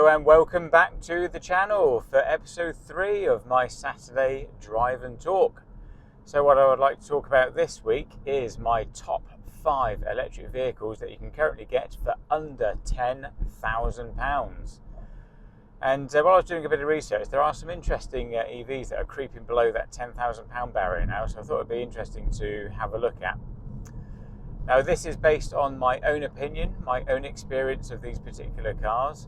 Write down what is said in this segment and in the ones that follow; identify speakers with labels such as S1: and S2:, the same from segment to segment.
S1: Hello and welcome back to the channel for episode 3 of my Saturday Drive and Talk. So what I would like to talk about this week is my top 5 electric vehicles that you can currently get for under £10,000. And while I was doing a bit of research, there are some interesting EVs that are creeping below that £10,000 barrier now, so I thought it would be interesting to have a look at. Now this is based on my own opinion, my own experience of these particular cars.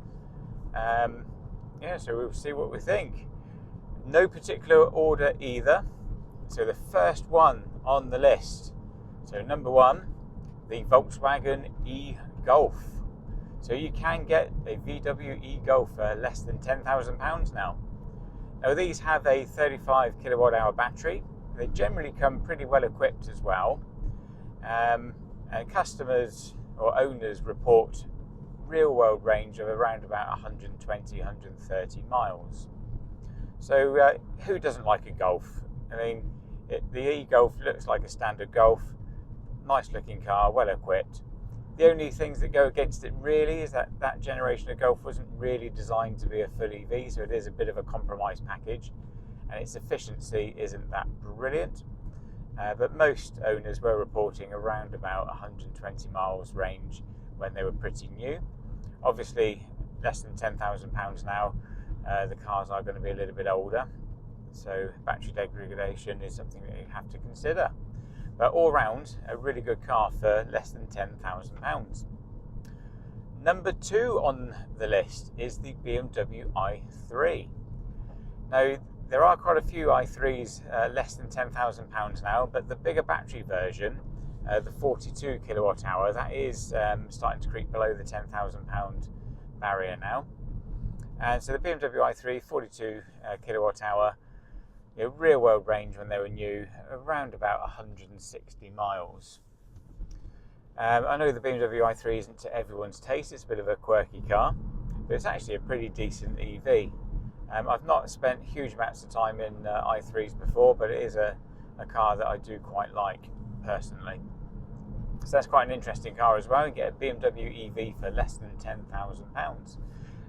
S1: So we'll see what we think. No particular order either. So the first one on the list. So number 1, the Volkswagen e-Golf. So you can get a VW e-Golf for less than £10,000 now. Now these have a 35 kilowatt hour battery. They generally come pretty well equipped as well. And customers or owners report real world range of around about 120-130 miles. So who doesn't like a Golf? I mean, the e-Golf looks like a standard Golf, nice looking car, well equipped. The only things that go against it really is that generation of Golf wasn't really designed to be a full EV, so it is a bit of a compromise package, and its efficiency isn't that brilliant. But most owners were reporting around about 120 miles range when they were pretty new. Obviously, less than £10,000 now, the cars are going to be a little bit older, so battery degradation is something that you have to consider. But all round, a really good car for less than £10,000. Number 2 on the list is the BMW i3. Now, there are quite a few i3s less than £10,000 now, but the bigger battery version, the 42 kilowatt hour, that is starting to creep below the £10,000 barrier now. And so the BMW i3 42 kilowatt hour, real world range when they were new, around about 160 miles. I know the BMW i3 isn't to everyone's taste, it's a bit of a quirky car, but it's actually a pretty decent EV. I've not spent huge amounts of time in i3s before, but it is a car that I do quite like personally. So that's quite an interesting car as well. You get a BMW EV for less than £10,000.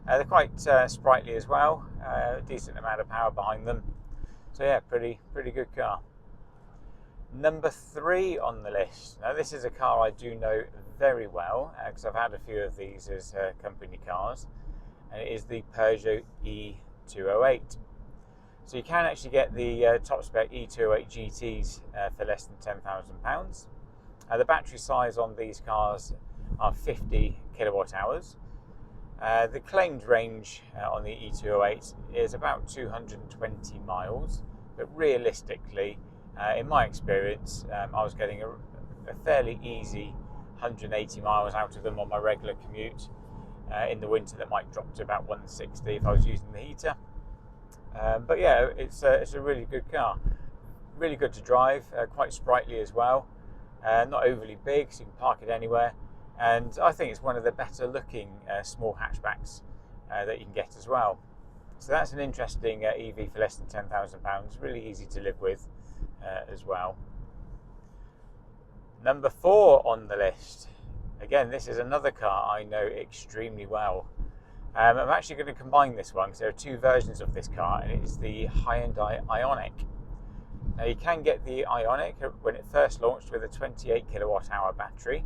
S1: They're quite sprightly as well, a decent amount of power behind them. So yeah, pretty good car. Number 3 on the list. Now this is a car I do know very well because I've had a few of these as company cars, and it is the Peugeot E208. So you can actually get the top spec E208 GTs for less than £10,000. The battery size on these cars are 50 kilowatt hours. The claimed range on the E208 is about 220 miles, but realistically, in my experience, I was getting a fairly easy 180 miles out of them on my regular commute. In the winter, that might drop to about 160 if I was using the heater. But yeah, it's a really good car, really good to drive, quite sprightly as well. Not overly big, so you can park it anywhere, and I think it's one of the better looking small hatchbacks that you can get as well. So that's an interesting EV for less than £10,000, really easy to live with as well. Number 4 on the list. Again, this is another car I know extremely well. I'm actually going to combine this one because there are 2 versions of this car, and it is the Hyundai Ioniq. Now you can get the Ioniq when it first launched with a 28 kilowatt hour battery,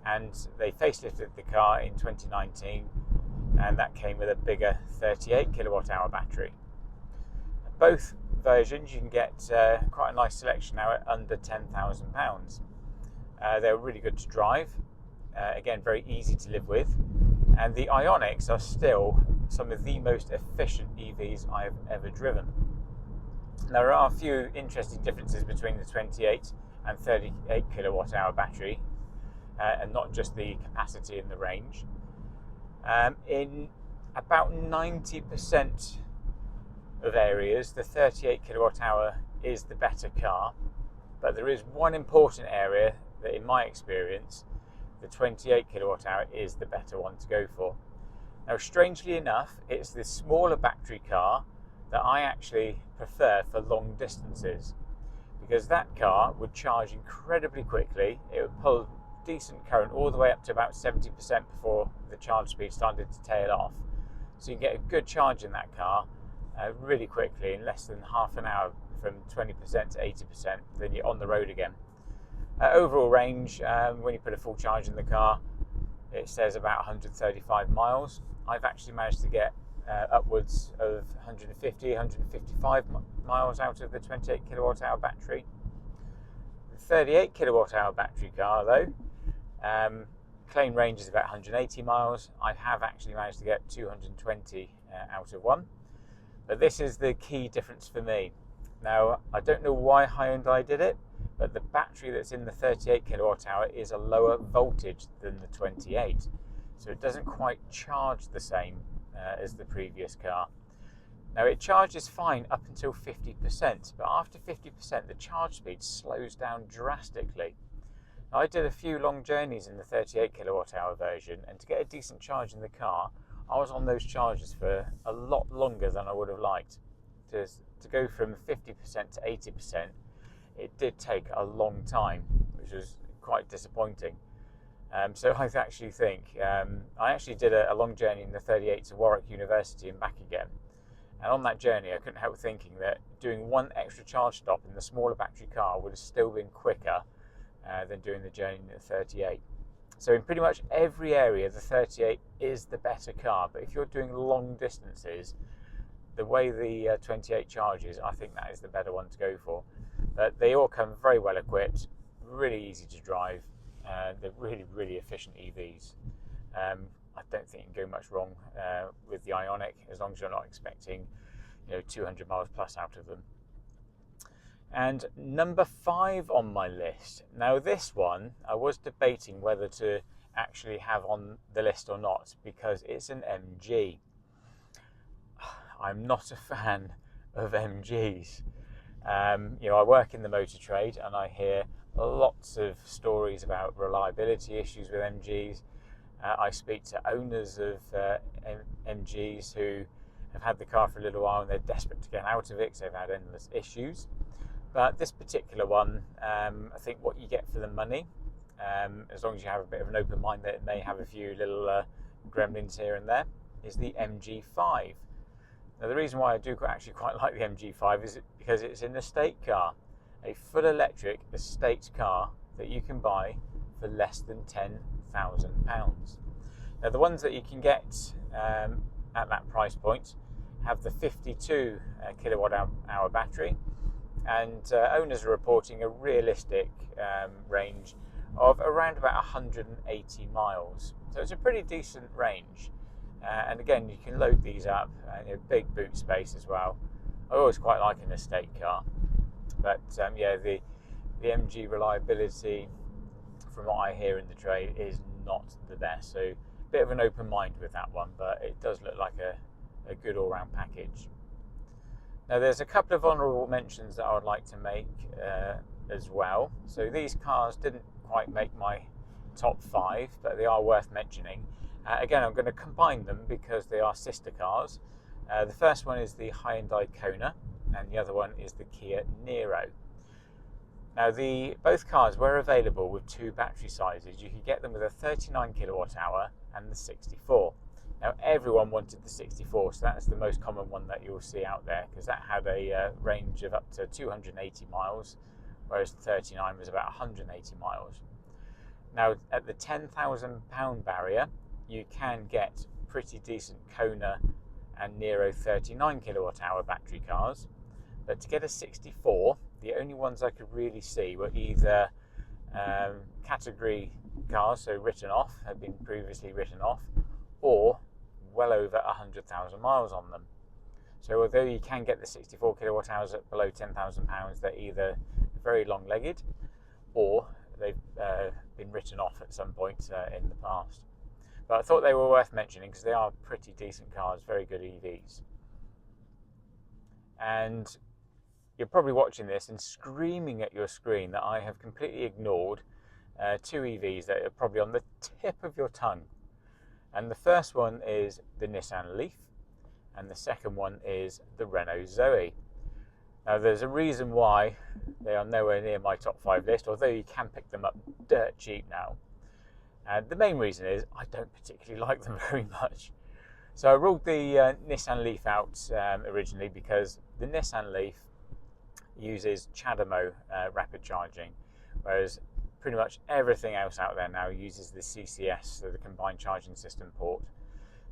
S1: and they facelifted the car in 2019, and that came with a bigger 38 kilowatt hour battery. Both versions you can get quite a nice selection now at under £10,000. They're really good to drive, again very easy to live with, and the Ioniqs are still some of the most efficient EVs I've ever driven. There are a few interesting differences between the 28 and 38 kilowatt hour battery, and not just the capacity and the range. In about 90% of areas, the 38 kilowatt hour is the better car, but there is one important area that, in my experience, the 28 kilowatt hour is the better one to go for. Now, strangely enough, it's the smaller battery car that I actually prefer for long distances, because that car would charge incredibly quickly. It would pull decent current all the way up to about 70% before the charge speed started to tail off. So you can get a good charge in that car really quickly, in less than half an hour, from 20% to 80%, then you're on the road again. Overall range, when you put a full charge in the car, it says about 135 miles. I've actually managed to get upwards of 150, 155 miles out of the 28 kilowatt hour battery. The 38 kilowatt hour battery car though, claim range is about 180 miles. I have actually managed to get 220 out of one. But this is the key difference for me. Now, I don't know why Hyundai did it, but the battery that's in the 38 kilowatt hour is a lower voltage than the 28. So it doesn't quite charge the same as the previous car. Now, it charges fine up until 50%, but after 50%, the charge speed slows down drastically. Now, I did a few long journeys in the 38 kilowatt hour version, and to get a decent charge in the car, I was on those charges for a lot longer than I would have liked. To go from 50% to 80%, it did take a long time, which was quite disappointing. So I actually think, I actually did a long journey in the 38 to Warwick University and back again. And on that journey, I couldn't help thinking that doing one extra charge stop in the smaller battery car would have still been quicker than doing the journey in the 38. So in pretty much every area, the 38 is the better car. But if you're doing long distances, the way the 28 charges, I think that is the better one to go for. But they all come very well equipped, really easy to drive. They're really, really efficient EVs. I don't think you can go much wrong with the Ioniq, as long as you're not expecting 200 miles plus out of them. And number 5 on my list. Now this one, I was debating whether to actually have on the list or not, because it's an MG. I'm not a fan of MGs. I work in the motor trade and I hear lots of stories about reliability issues with MGs. I speak to owners of MGs who have had the car for a little while and they're desperate to get out of it because they've had endless issues. But this particular one, I think what you get for the money, as long as you have a bit of an open mind that it may have a few little gremlins here and there, is the MG5. Now the reason why I do actually quite like the MG5 is because it's an estate car, a full electric estate car that you can buy for less than £10,000. Now the ones that you can get at that price point have the 52 kilowatt hour battery, and owners are reporting a realistic range of around about 180 miles. So it's a pretty decent range. And again, you can load these up, big boot space as well. I always quite like an estate car. But the MG reliability, from what I hear in the trade, is not the best. So a bit of an open mind with that one, but it does look like a good all-round package. Now there's a couple of honourable mentions that I would like to make as well. So these cars didn't quite make my top 5, but they are worth mentioning. Again, I'm going to combine them because they are sister cars. The first one is the Hyundai Kona, and the other one is the Kia Niro. Now, both cars were available with 2 battery sizes. You could get them with a 39 kilowatt hour and the 64. Now, everyone wanted the 64, so that's the most common one that you'll see out there, because that had a range of up to 280 miles, whereas the 39 was about 180 miles. Now, at the £10,000 barrier, you can get pretty decent Kona and Niro 39 kilowatt hour battery cars, but to get a 64, the only ones I could really see were either category cars, so written off, had been previously written off, or well over 100,000 miles on them. So although you can get the 64 kilowatt hours at below £10,000, they're either very long-legged or they've been written off at some point in the past. But I thought they were worth mentioning because they are pretty decent cars, very good EVs. And you're probably watching this and screaming at your screen that I have completely ignored 2 EVs that are probably on the tip of your tongue. And the first one is the Nissan Leaf, and the second one is the Renault Zoe. Now there's a reason why they are nowhere near my top 5 list, although you can pick them up dirt cheap now. And the main reason is I don't particularly like them very much. So I ruled the Nissan Leaf out originally because the Nissan Leaf uses CHAdeMO rapid charging, whereas pretty much everything else out there now uses the CCS, so the combined charging system port.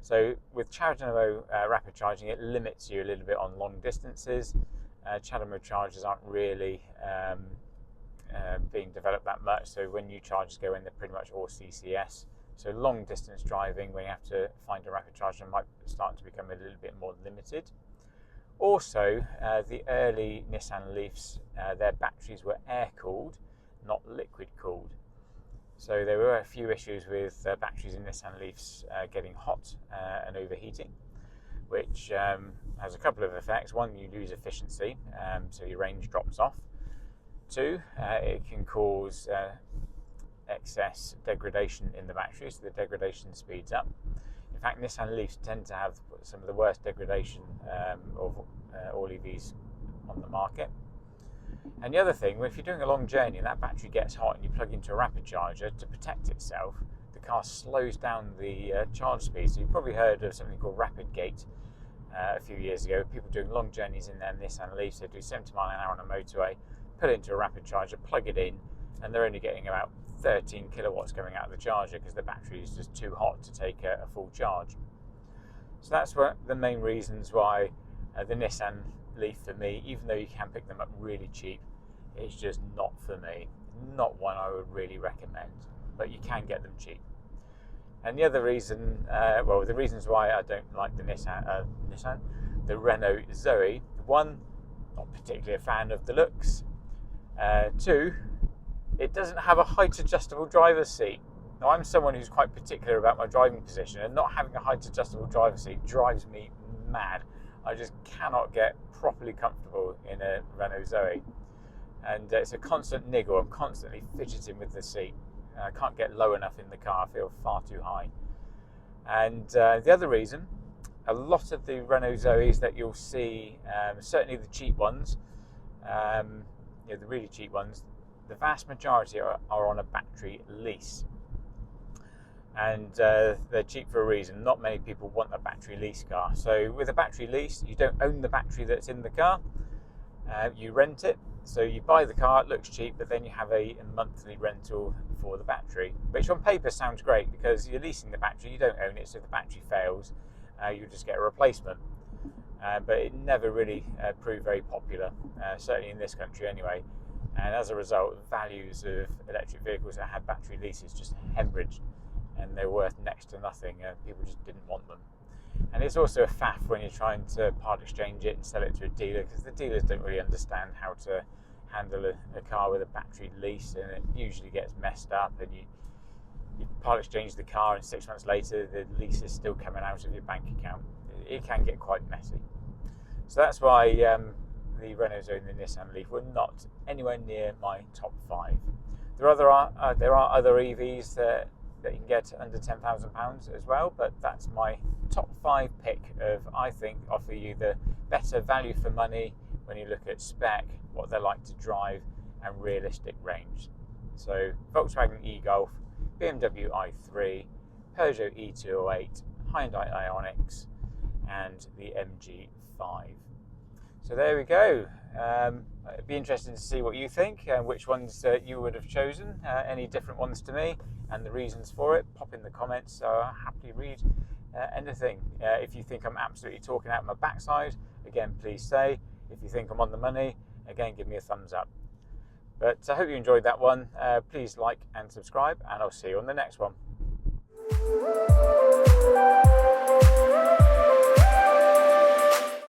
S1: So with CHAdeMO rapid charging, it limits you a little bit on long distances. CHAdeMO chargers aren't really being developed that much, so when new chargers go in, they're pretty much all CCS. So long distance driving, when you have to find a rapid charger, might start to become a little bit more limited. Also, the early Nissan Leafs, their batteries were air-cooled, not liquid-cooled. So there were a few issues with batteries in Nissan Leafs getting hot and overheating, which has a couple of effects. One, you lose efficiency, so your range drops off. Two, it can cause excess degradation in the battery, so the degradation speeds up. In fact, Nissan Leafs tend to have some of the worst degradation of all EVs on the market. And the other thing, if you're doing a long journey and that battery gets hot and you plug into a rapid charger, to protect itself, the car slows down the charge speed. So you've probably heard of something called Rapid Gate a few years ago. People doing long journeys in their Nissan Leafs, they do 70 miles an hour on a motorway, put it into a rapid charger, plug it in, and they're only getting about 13 kilowatts coming out of the charger because the battery is just too hot to take a full charge. So that's one of the main reasons why the Nissan Leaf, for me, even though you can pick them up really cheap, it's just not for me. Not one I would really recommend, but you can get them cheap. And the other reason, the reasons why I don't like the the Renault Zoe: one, not particularly a fan of the looks. Two, it doesn't have a height adjustable driver's seat. Now, I'm someone who's quite particular about my driving position, and not having a height adjustable driver's seat drives me mad. I just cannot get properly comfortable in a Renault Zoe, and it's a constant niggle. I'm constantly fidgeting with the seat. I can't get low enough in the car. I feel far too high. And the other reason, a lot of the Renault Zoes that you'll see, certainly the cheap ones, the really cheap ones, the vast majority are on a battery lease. And they're cheap for a reason. Not many people want a battery lease car. So with a battery lease, you don't own the battery that's in the car. You rent it. So you buy the car, it looks cheap, but then you have a monthly rental for the battery, which on paper sounds great because you're leasing the battery, you don't own it, so if the battery fails, you just get a replacement. But it never really proved very popular, certainly in this country anyway. And as a result, values of electric vehicles that had battery leases just hemorrhaged, and they're worth next to nothing. People just didn't want them. And it's also a faff when you're trying to part exchange it and sell it to a dealer, because the dealers don't really understand how to handle a car with a battery lease, and it usually gets messed up, and you part exchange the car and 6 months later the lease is still coming out of your bank account. It can get quite messy. So that's why the Renault Zoe and the Nissan Leaf were not anywhere near my top 5. There are other EVs that you can get under £10,000 as well, but that's my top 5 pick of, I think, offer you the better value for money when you look at spec, what they're like to drive, and realistic range. So Volkswagen e-Golf, BMW i3, Peugeot e-208, Hyundai Ioniq, and the MG5. So there we go. It'd be interesting to see what you think and which ones you would have chosen, any different ones to me, and the reasons for it. Pop in the comments. I'll happily read anything. If you think I'm absolutely talking out my backside, again, please say. If you think I'm on the money, again, give me a thumbs up. But I hope you enjoyed that one. Please like and subscribe, and I'll see you on the next one.